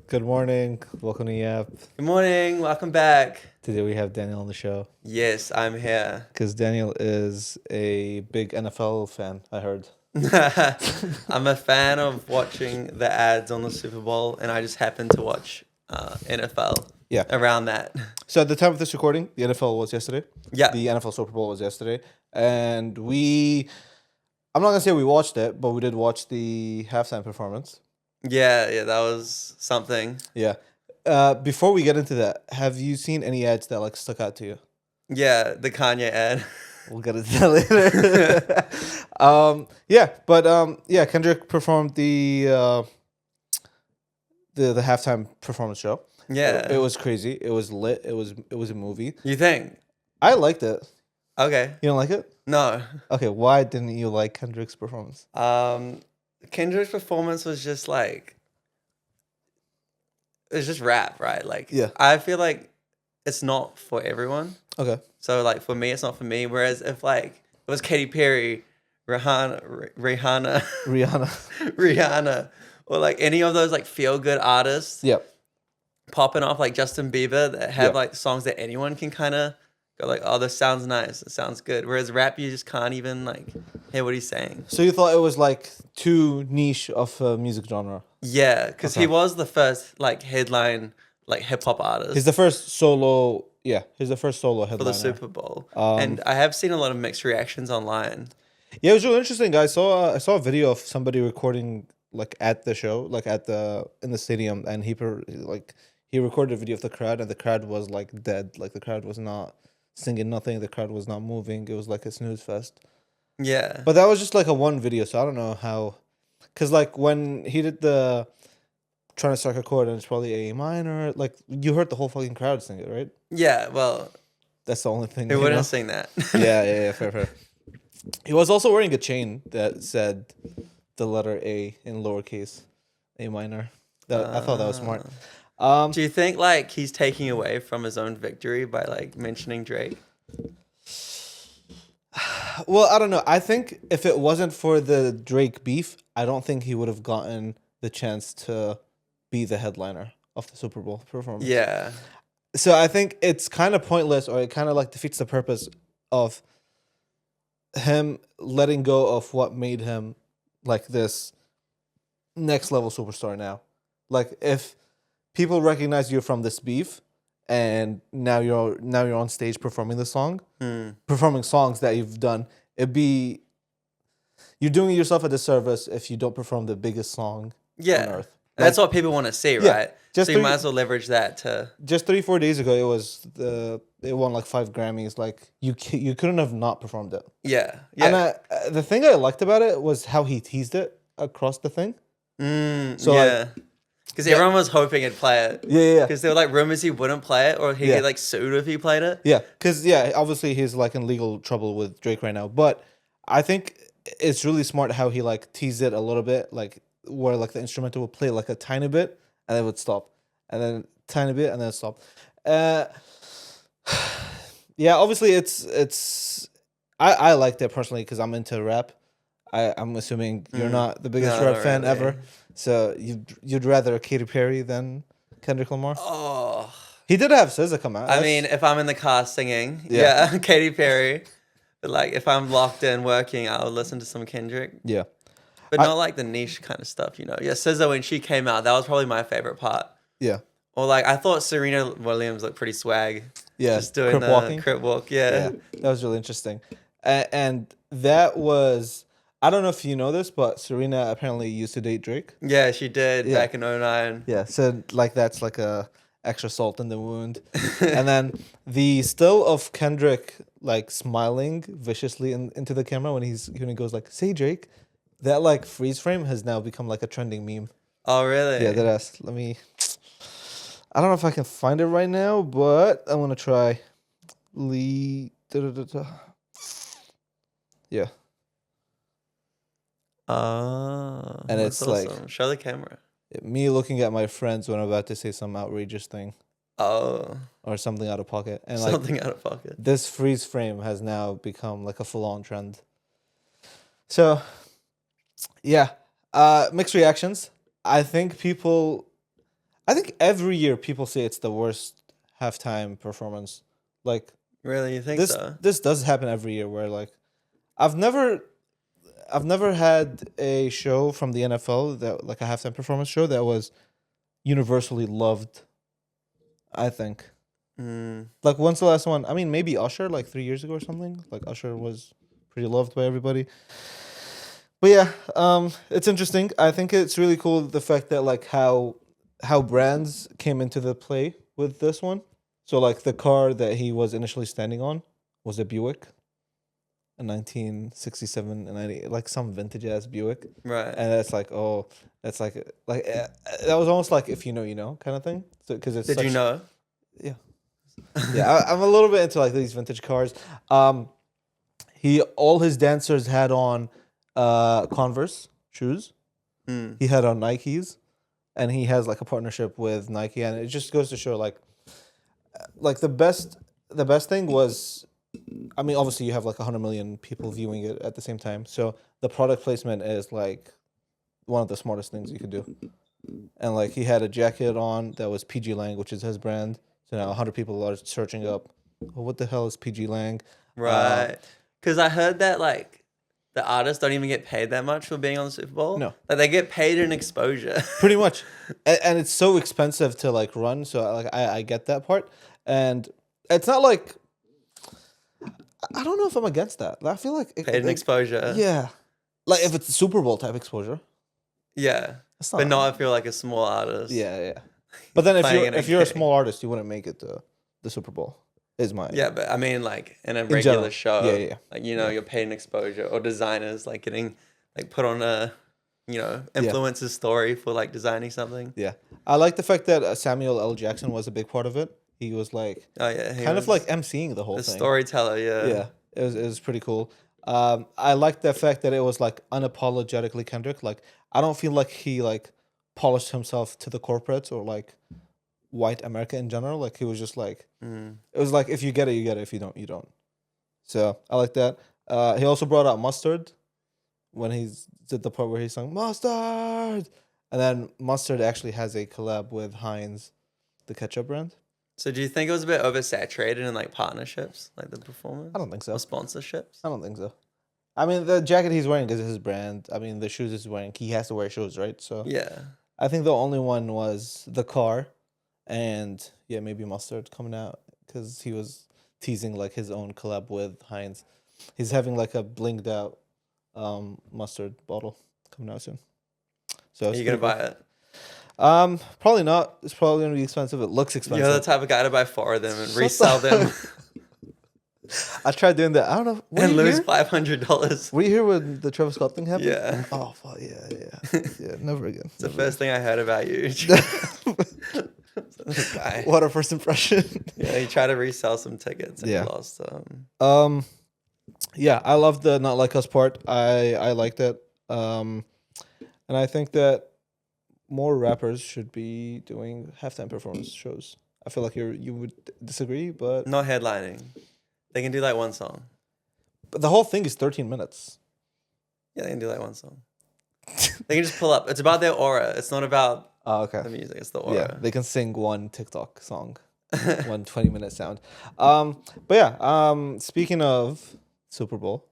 Good morning. Welcome to Yap. Good morning, welcome back. Today we have Daniel on the show Yes, I'm here. because Daniel is a big NFL fan, I heard. I'm a fan of watching the ads on the Super Bowl, and I just happened to watch NFL Yeah. around that. So at the time of this recording, the NFL was yesterday. Yeah. The NFL Super Bowl was yesterday. And I'm not going to say we watched it, but we did watch the halftime performance. Yeah, that was something. Yeah. Before we get into that, have you seen any ads that like stuck out to you? Yeah, the Kanye ad. We'll get into that later. Kendrick performed the halftime performance show. Yeah. It was crazy. It was lit. It was a movie. You think? I liked it. Okay. You don't like it? No. Okay, why didn't you like Kendrick's performance? Kendrick's performance was just like, it's just rap, right? Like, Yeah. I feel like it's not for everyone. Okay. So like for me, it's not for me. Whereas if like it was Katy Perry, Rihanna, Rihanna, or like any of those like feel good artists, Yep. popping off like Justin Bieber that have Yep. like songs that anyone can kind of go like, oh, this sounds nice, it sounds good. Whereas rap, you just can't even like hear what he's saying. So you thought it was like too niche of a music genre? Yeah, because Okay. he was the first like headline like hip hop artist. He's the first solo. Yeah, he's the first solo for headliner the Super Bowl, Um, and I have seen a lot of mixed reactions online. Yeah, it was really interesting. I saw a video of somebody recording like at the show, like in the stadium, and he recorded a video of the crowd, and the crowd was like dead. Like the crowd was not singing nothing. The crowd was not moving. It was like a snooze fest. Yeah. But that was just like a one video, so I don't know how, because like when he did the trying to strike a chord and it's probably A minor, like you heard the whole fucking crowd sing it, right? Yeah, well, That's the only thing. who you wouldn't know? sing that? Yeah, fair. He was also wearing a chain that said the letter A in lowercase, A minor. I thought that was smart. Do you think like he's taking away from his own victory by like mentioning Drake? Well, I don't know. I think if it wasn't for the Drake beef, I don't think he would have gotten the chance to be the headliner of the Super Bowl performance. Yeah. So I think it's kind of pointless, or it kind of like defeats the purpose of him letting go of what made him like this next level superstar now. Like if people recognize you from this beef and now you're on stage performing the song, performing songs that you've done, you're doing yourself a disservice if you don't perform the biggest song on earth. That's what people want to see, Yeah, right? just So you three- might as well leverage that to. Just 3-4 days ago, it won like 5 Grammys. Like you couldn't have not performed it. Yeah. And the thing I liked about it was how he teased it across the thing. So, yeah. Because everyone was hoping he'd play it. Yeah. Because there were like rumors he wouldn't play it or he'd Yeah. get like sued if he played it. Yeah, because obviously he's like in legal trouble with Drake right now. But I think it's really smart how he like teased it a little bit, like where like the instrumental would play like a tiny bit and then it would stop, and then tiny bit and then stop. Yeah, obviously it's I liked it personally because I'm into rap. I'm assuming you're not the biggest No, rap not fan really. ever, so you'd rather Katy Perry than Kendrick Lamar. Oh. He did have SZA come out. I That's- mean, if I'm in the car singing, Yeah. yeah, Katy Perry. But like if I'm locked in working, I'll listen to some Kendrick. yeah. But not like the niche kind of stuff, you know. Yeah, SZA when she came out, that was probably my favorite part. Yeah. Or like I thought Serena Williams looked pretty swag. Yeah. Just doing crip the walking. crip walk. Yeah. Yeah, that was really interesting. And that was, I don't know if you know this, but Serena apparently used to date Drake. Yeah, she did Yeah. back in 09. Yeah, so like that's like a extra salt in the wound. And then the still of Kendrick like smiling viciously into the camera when he goes like, "Say Drake," that like freeze frame has now become like a trending meme. Oh really? Yeah, that ass. I don't know if I can find it right now, but I'm gonna try. Yeah. Oh. And that's it's like- awesome. Show the camera. Me looking at my friends when I'm about to say some outrageous thing Oh. or something out of pocket. And like Something out of pocket. this freeze frame has now become like a full-on trend. So, yeah. Mixed reactions. I think I think every year people say it's the worst halftime performance. Like Really, you think this so? this does happen every year where like I've never I've never had a show from the NFL that like a halftime performance show that was universally loved, I think. Like when's the last one? I mean maybe Usher like 3 years ago or something. Like Usher was pretty loved by everybody. But yeah, it's interesting. I think it's really cool the fact that like how brands came into the play with this one. So like the car that he was initially standing on was a Buick, a 1967 and 90, like some vintage ass Buick, Right. and that's like that's like that was almost like if you know you know kind of thing. So because it's Did you know? yeah yeah I'm a little bit into like these vintage cars. He all his dancers had on Converse shoes. He had on Nikes, and he has like a partnership with Nike, and it just goes to show like the best thing was, I mean, obviously you have like 100 million people viewing it at the same time, so the product placement is like one of the smartest things you could do. And like he had a jacket on that was PG Lang, which is his brand. So now 100 people are searching up, oh, what the hell is PG Lang? Right. Because I heard that like the artists don't even get paid that much for being on the Super Bowl. No. Like they get paid in exposure. Pretty much, and it's so expensive to like run. So like I get that part, and it's not like I don't know if I'm against that. I feel like Paid in exposure. Yeah, like if it's a Super Bowl type exposure. Yeah. That's But not if you're like a small artist. Yeah. But then Playing in a if you're a gig. small artist, you wouldn't make it to the Super Bowl. Is my Yeah, but I mean like in a In regular general. show. Yeah. Like, you know, you're paid in exposure, or designers like getting like put on a, you know, influencer's story for like designing something. Yeah. I like the fact that Samuel L. Jackson was a big part of it. He was like Oh yeah. He kind of was like emceeing the whole the thing. storyteller, yeah. Yeah, it was pretty cool. I like the fact that it was like unapologetically Kendrick. Like I don't feel like he like polished himself to the corporates or like white America in general. Like he was just like it was like if you get it, you get it. If you don't, you don't. So I like that. He also brought out Mustard when he did the part where he sung Mustard, and then Mustard actually has a collab with Heinz, the ketchup brand. So do you think it was a bit oversaturated in like partnerships, like the performance? I don't think so. Or sponsorships? I don't think so. I mean, the jacket he's wearing is his brand. I mean, the shoes he's wearing, he has to wear shoes, right? So Yeah. I think the only one was the car, and yeah, maybe Mustard coming out because he was teasing like his own collab with Heinz. He's having like a blinged out mustard bottle coming out soon. So Are you gonna buy it? Probably not. It's probably gonna be expensive. It looks expensive. You're the type of guy to buy 4 of them and resell them I tried doing that. I don't know. and lose $500. Were you here when the Travis Scott thing happened? Yeah. Oh fuck yeah. Yeah, never again. It's the first thing I heard about you. This guy. What a first impression. Yeah, he tried to resell some tickets and Yeah. he lost them. Yeah, I love the Not Like Us part. I liked it. And I think that more rappers should be doing halftime performance shows. I feel like you would disagree, but Not headlining. They can do like one song. the whole thing is 13 minutes. Yeah, they can do like one song. They can just pull up. It's about their aura. It's not about Oh, okay. the music. It's the aura. Yeah, they can sing one TikTok song, one 20-minute sound. But yeah, speaking of Super Bowl,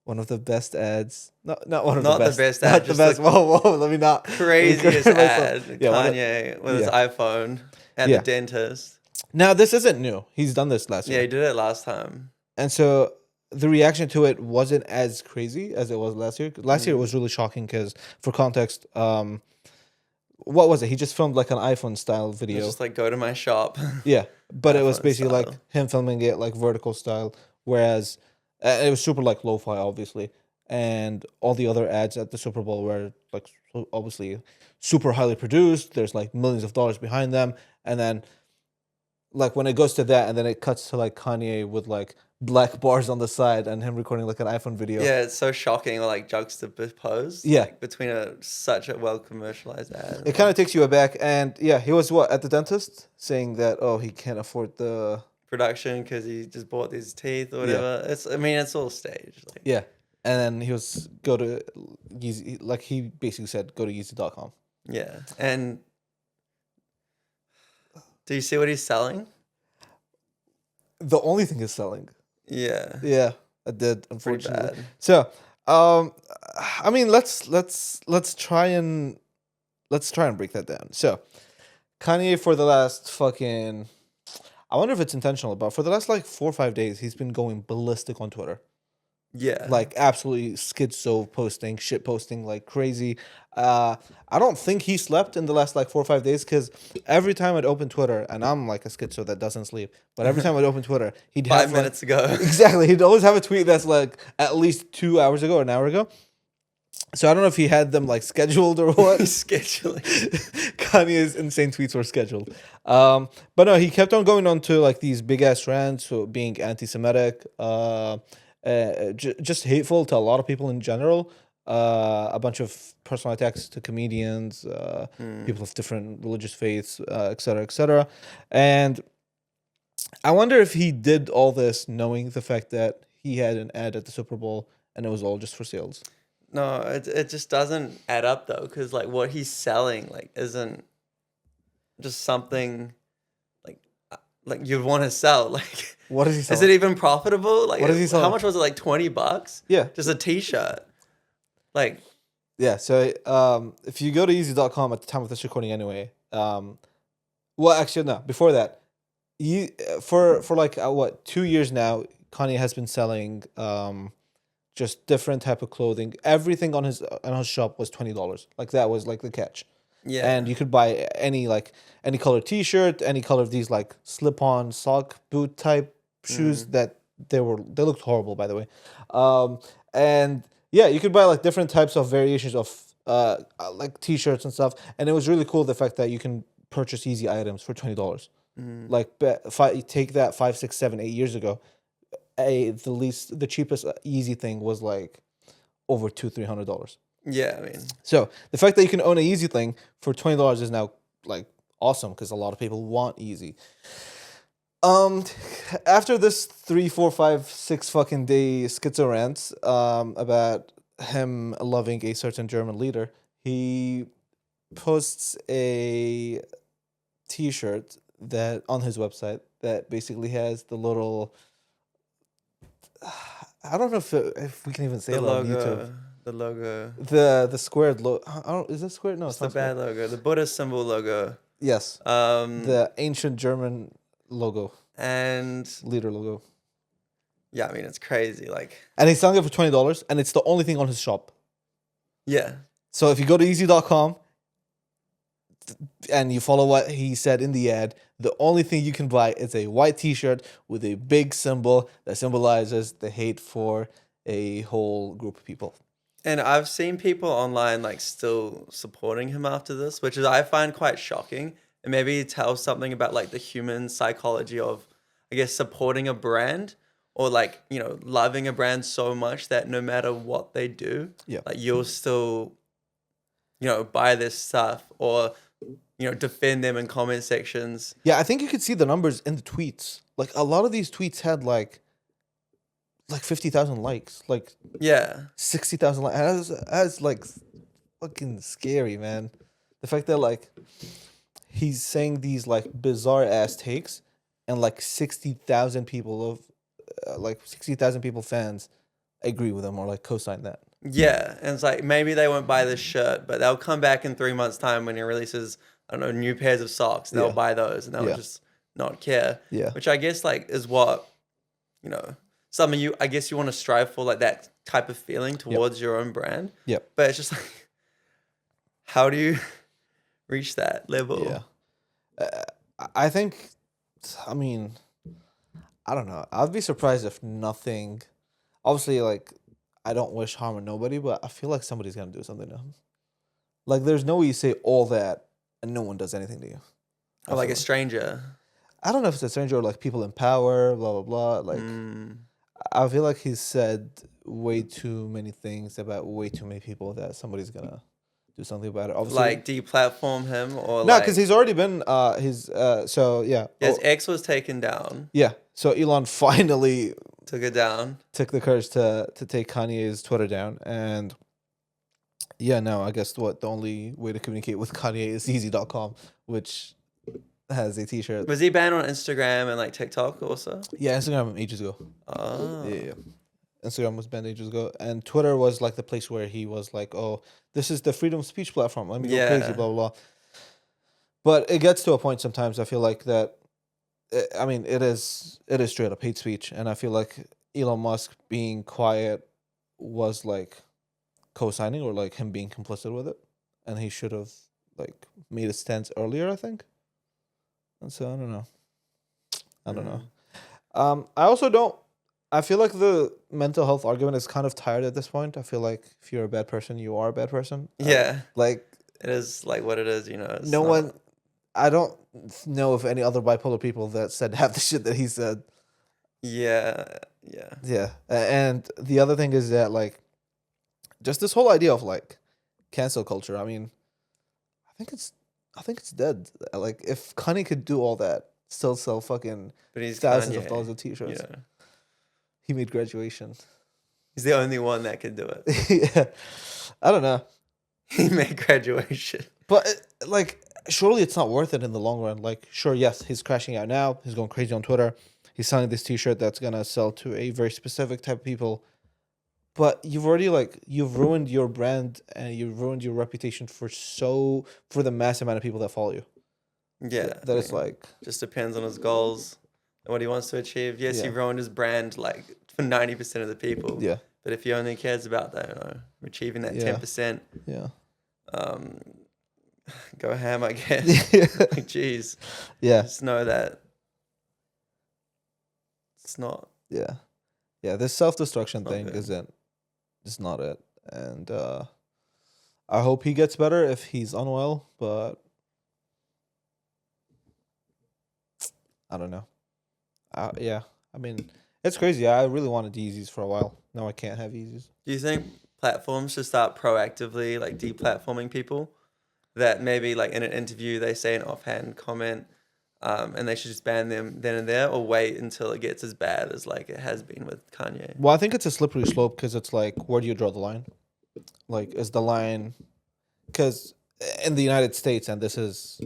one of the best ads. Not one of Not the the best. best Not ad, the just best. the Whoa, let me not. Craziest ad. Yeah, one of- Kanye with his yeah. iPhone at Yeah. the dentist. Now this isn't new. He's done this last Yeah, year. he did it last time. And so the reaction to it wasn't as crazy as it was last year. Last year it was really shocking because, for context, what was it? He just filmed like an iPhone style It video. was just like, go to my shop. Yeah, but it was iPhone basically like style. him filming it like vertical style, whereas it was super like lo-fi, obviously, and all the other ads at the Super Bowl were like obviously super highly produced. There's like millions of dollars behind them, and then like when it goes to that, and then it cuts to like Kanye with like black bars on the side and him recording like an iPhone video. Yeah, it's so shocking or like juxtaposed. Yeah. Like, between such a well commercialized ad. It kind of takes you aback, and yeah, he was at the dentist saying that he can't afford the production because he just bought these teeth or whatever. It's all staged. Like, yeah, and then he was go to Yeezy, like he basically said go to Yeezy.com. yeah. And Do you see what he's selling? The only thing is selling. Yeah. Yeah, I did, Pretty unfortunately. bad. So, I mean, let's try and break that down. So, Kanye for the last fucking, I wonder if it's intentional, but for the last like 4 or 5 days, he's been going ballistic on Twitter. Yeah. Like absolutely schizo posting, shit posting like crazy. I don't think he slept in the last like 4 or 5 days because every time I'd open Twitter, and I'm like a schizo that doesn't sleep, but every time I'd open Twitter, he'd have 5 minutes ago. exactly. He'd always have a tweet that's like at least 2 hours ago or an hour ago. So I don't know if he had them like scheduled or what. Scheduling. Kanye's insane tweets were scheduled. But no, he kept on going on to like these big ass rants, so being anti-Semitic, just hateful to a lot of people in general. A bunch of personal attacks to comedians, people of different religious faiths, et cetera, et cetera. And I wonder if he did all this knowing the fact that he had an ad at the Super Bowl and it was all just for sales. No, it just doesn't add up though, because like what he's selling like isn't just something like you'd want to sell. Like, What is he selling? is it even profitable? Like, What is he selling? how much was it? Like $20? Yeah. Just a T-shirt. Like, yeah. So if you go to Yeezy.com at the time of this recording, anyway, well, actually, no. Before that, you for like what 2 years now, Kanye has been selling just different type of clothing. Everything on his shop was $20. Like that was like the catch. yeah. And you could buy any color T-shirt, any color of these like slip-on sock boot type shoes that they looked horrible, by the way. And yeah, you could buy like different types of variations of like T-shirts and stuff. And it was really cool the fact that you can purchase Yeezy items for $20. Like take that 5, 6, 7, 8 years ago. The cheapest Yeezy thing was like over $200-300. Yeah, I mean, So the fact that you can own a Yeezy thing for $20 is now like awesome because a lot of people want Yeezy. After this 3, 4, 5, 6 fucking day schizo rants about him loving a certain German leader, he posts a T-shirt that on his website that basically has the little. I don't know if we can even say the it on YouTube. logo. The logo. The squared logo. Is it squared? No, It's it's the not bad squared. logo. The Buddha symbol logo. Yes. The ancient German logo, and leader logo. yeah, I mean, it's crazy. Like, And he's selling it for $20, and it's the only thing on his shop. yeah. So if you go to Yeezy.com and you follow what he said in the ad, the only thing you can buy is a white T-shirt with a big symbol that symbolizes the hate for a whole group of people. And I've seen people online like still supporting him after this, which is I find quite shocking. And maybe it tells something about like the human psychology of, I guess, supporting a brand or like, you know, loving a brand so much that no matter what they do, like you'll still, you know, buy this stuff or, you know, defend them in comment sections. Yeah, I think you could see the numbers in the tweets. Like a lot of these tweets had like 50,000 likes, like 60,000 likes. That's like fucking scary, man. The fact that like he's saying these like bizarre ass takes, and like 60,000 people fans agree with him or like co-sign that. Yeah, and it's like maybe they won't buy this shirt, but they'll come back in 3 months' time when he releases, I don't know, new pairs of socks. They'll buy those and they'll just not care. Yeah, which I guess like is what, you know, something you I guess you want to strive for, like that type of feeling towards your own brand. Yep. But it's just like, how do you reach that level? Yeah. I think, I mean, I don't know. I'd be surprised if nothing. Obviously, like, I don't wish harm on nobody, but I feel like somebody's gonna do something to him. Like, there's no way you say all that and no one does anything to you. Or like a stranger. I don't know if it's a stranger or like people in power, blah blah blah. Like, I feel like he's said way too many things about way too many people that somebody's gonna do something about it. Obviously, like deplatform him or no, like because he's already been his his ex was taken down. Yeah, so Elon finally took it down. Took the courage to take Kanye's Twitter down, and yeah, now I guess the only way to communicate with Kanye is Yeezy.com, which has a T-shirt. Was he banned on Instagram and like TikTok also? Yeah, Instagram ages ago. Oh. Yeah. Instagram was banned ages ago, and Twitter was like the place where he was like, "Oh, this is the freedom of speech platform. Let me go crazy." Yeah. Blah blah blah. But it gets to a point sometimes. I feel like that. I mean, it is straight up hate speech, and I feel like Elon Musk being quiet was like co-signing or like him being complicit with it, and he should have like made a stance earlier. I think, and so I don't know. I don't know. I also don't. I feel like the mental health argument is kind of tired at this point. I feel like if you're a bad person, you are a bad person. Yeah. Like It is like what it is, you know. It's no not- one. I don't know of any other bipolar people that said half the shit that he said. Yeah. Yeah. Yeah, and the other thing is that like, just this whole idea of like, cancel culture. I mean, I think it's dead. Like, if Kanye could do all that, still sell fucking But he's thousands of Kanye, dollars of T-shirts. you know. He made graduation. He's the only one that can do it. Yeah, I don't know, He made graduation. but like, surely it's not worth it in the long run. Like, sure, yes, he's crashing out now. He's going crazy on Twitter. He's selling this T-shirt that's gonna sell to a very specific type of people. But you've already you've ruined your brand and you've ruined your reputation for the mass amount of people that follow you. Yeah. That it's like, just depends on his goals and what he wants to achieve. Yes, he Yeah. ruined his brand like for 90% of the people. yeah, But if he only cares about that, achieving that Yeah. 10%, yeah, go ham, I guess. yeah, Like, jeez. yeah, Just know that it's not. yeah, yeah. This self-destruction Not thing good. is not it. And I hope he gets better if he's unwell, but I don't know. Yeah, I mean, it's crazy. I really wanted Yeezys for a while. Now I can't have Yeezys. Do you think platforms should start proactively like deplatforming people? That maybe like in an interview they say an offhand comment, and they should just ban them then and there, or wait until it gets as bad as like it has been with Kanye. Well, I think it's a slippery slope because it's like, where do you draw the line? Like, is the line? Because in the United States, and this is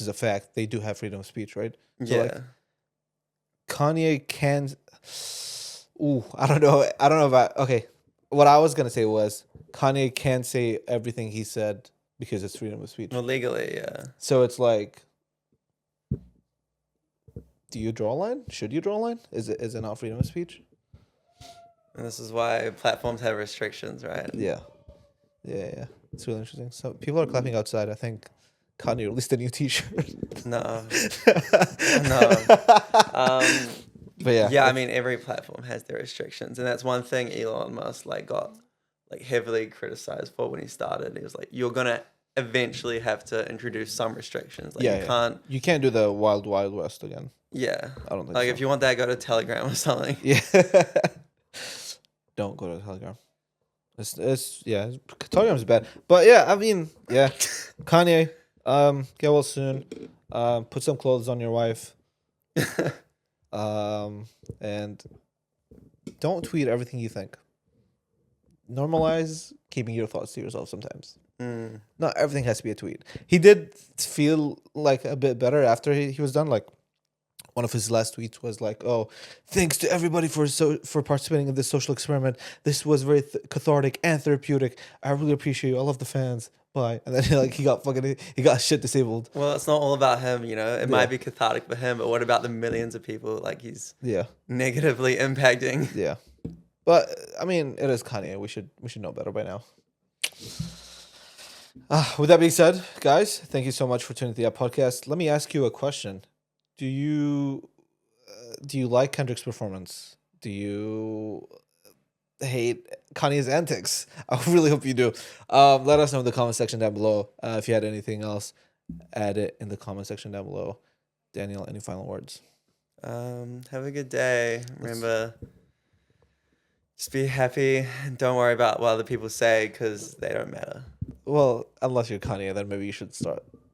a fact, they do have freedom of speech, right? So, Yeah. like, Kanye can. Ooh, I don't know. I don't know about. Okay, what I was gonna say was Kanye can say everything he said because it's freedom of speech. Well, legally, yeah. So it's like, do you draw a line? Should you draw a line? Is it not freedom of speech? And this is why platforms have restrictions, right? Yeah, yeah. It's really interesting. So people are clapping outside. I think Kanye released a new T-shirt. No. No. But yeah, Yeah, I mean, every platform has their restrictions, and that's one thing Elon Musk like got like heavily criticized for when he started. He was like, "You're gonna eventually have to introduce some restrictions. Like, yeah, you can't do the Wild Wild West again. Yeah, I don't think like so. if you want that, go to Telegram or something. Yeah. Don't go to Telegram. It's yeah, Telegram's bad. But yeah, I mean, yeah. Kanye, get well soon. Put some clothes on your wife. And don't tweet everything you think. Normalize keeping your thoughts to yourself sometimes. Not everything has to be a tweet. He did feel like a bit better after he was done. Like, one of his last tweets was like, "Oh, thanks to everybody for participating in this social experiment. This was very cathartic and therapeutic. I really appreciate you. I love the fans. Bye." And then he got shit disabled. Well, it's not all about him, you know. It Yeah. might be cathartic for him, but what about the millions of people like he's Yeah, negatively impacting? yeah. But I mean, it is Kanye. We should know better by now. With that being said, guys, thank you so much for tuning to the podcast. Let me ask you a question. Do you like Kendrick's performance? Do you hate Kanye's antics? I really hope you do. Let us know in the comment section down below. If you had anything else, add it in the comment section down below. Daniel, any final words? Have a good day. Remember, just be happy. Don't worry about what other people say because they don't matter. Well, unless you're Kanye, then maybe you should start